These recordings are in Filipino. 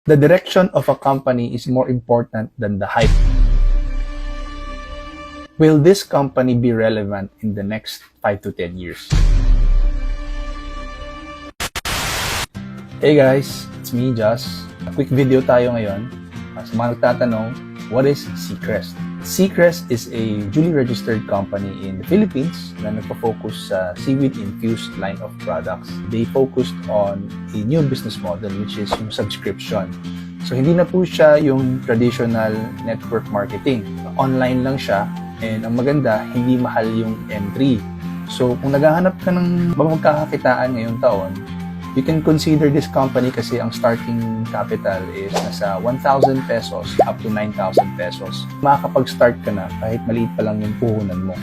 The direction of a company is more important than the hype. Will this company be relevant in the next 5 to 10 years? Hey guys, it's me, Joss. A quick video tayo ngayon. Sa mga nagtatanong, what is Seacrest? Seacrest is a duly registered company in the Philippines na nagpo-focus sa seaweed-infused line of products. They focused on a new business model which is yung subscription. So hindi na po siya yung traditional network marketing. Online lang siya and ang maganda, hindi mahal yung entry. So kung naghahanap ka ng magkakakitaan ngayong taon, you can consider this company kasi ang starting capital is nasa 1,000 pesos up to 9,000 pesos. Makakapag-start ka na kahit maliit pa lang yung puhunan mo.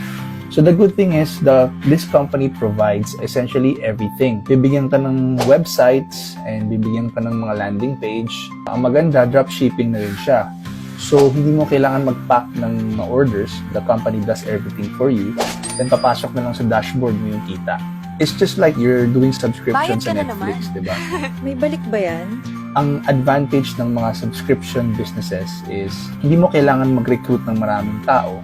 So the good thing is this company provides essentially everything. Bibigyan ka ng websites and bibigyan ka ng mga landing page. Ang maganda, dropshipping na rin siya. So hindi mo kailangan mag-pack ng mga orders. The company does everything for you. Then papasok na lang sa dashboard mo yung kita. It's just like you're doing subscriptions sa Netflix, di ba? May balik ba yan? Ang advantage ng mga subscription businesses is hindi mo kailangan mag-recruit ng maraming tao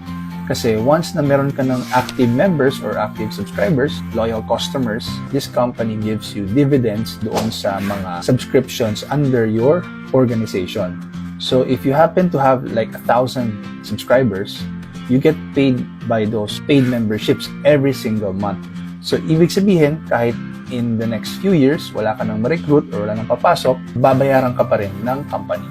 kasi once na meron ka ng active members or active subscribers, loyal customers, this company gives you dividends doon sa mga subscriptions under your organization. So if you happen to have like 1,000 subscribers, you get paid by those paid memberships every single month. So, ibig sabihin, kahit in the next few years, wala ka nang ma-recruit or wala nang papasok, babayaran ka pa rin ng company.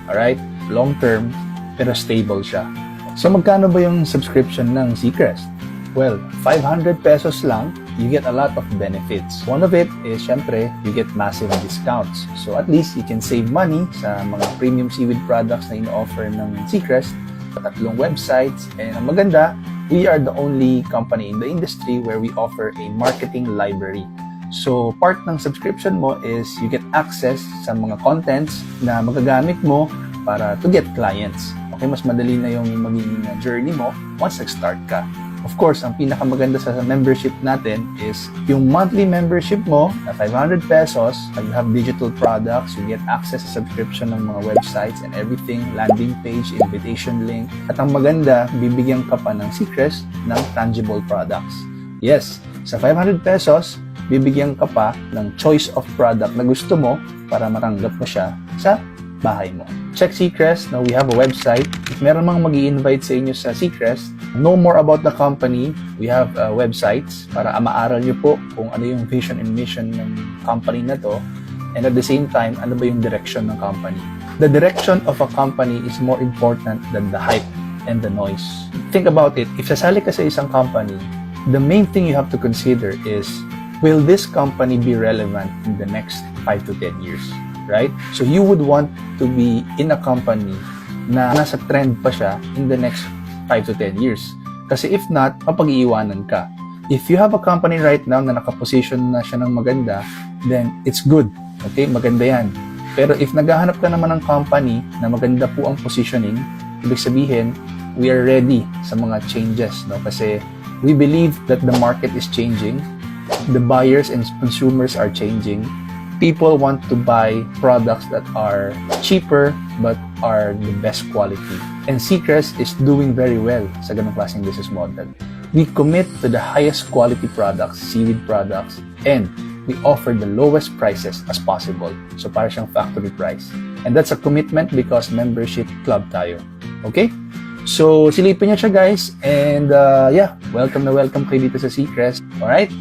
Alright? Long term, pero stable siya. So, magkano ba yung subscription ng Seacrest? Well, 500 pesos lang, you get a lot of benefits. One of it is, syempre, you get massive discounts. So, at least you can save money sa mga premium seaweed products na ino-offer ng Seacrest. 3 websites, and ang maganda, we are the only company in the industry where we offer a marketing library. So, part ng subscription mo is you get access sa mga contents na magagamit mo para to get clients. Okay, mas madali na yung magiging journey mo once nag-start ka. Of course, ang pinakamaganda sa membership natin is yung monthly membership mo na 500 pesos, you have digital products, you get access sa subscription ng mga websites and everything, landing page, invitation link. At ang maganda, bibigyan ka pa ng Seacrest ng tangible products. Yes, sa 500 pesos, bibigyan ka pa ng choice of product na gusto mo para matanggap mo siya sa bahay mo. Check Seacrest. Now we have a website. If meron mang mag-i-invite sa inyo sa Seacrest, know more about the company. We have websites para maaral nyo po kung ano yung vision and mission ng company na to. And at the same time, ano ba yung direction ng company. The direction of a company is more important than the hype and the noise. Think about it. If sasali ka sa isang company, the main thing you have to consider is, will this company be relevant in the next 5 to 10 years? Right? So you would want to be in a company na nasa trend pa siya in the next 5 to 10 years. Kasi if not, mapag-iiwanan ka. If you have a company right now na nakaposition na siya ng maganda, then it's good. Okay? Maganda yan. Pero if naghahanap ka naman ng company na maganda po ang positioning, ibig sabihin, we are ready sa mga changes. No? Kasi we believe that the market is changing. The buyers and consumers are changing. People want to buy products that are cheaper but are the best quality. And Seacrest is doing very well sa ganung klaseng business model. We commit to the highest quality products, seaweed products, and we offer the lowest prices as possible. So para siyang factory price. And that's a commitment because membership club tayo. Okay? So silipin niyo siya guys. And yeah, welcome na welcome kayo dito sa Seacrest. Alright?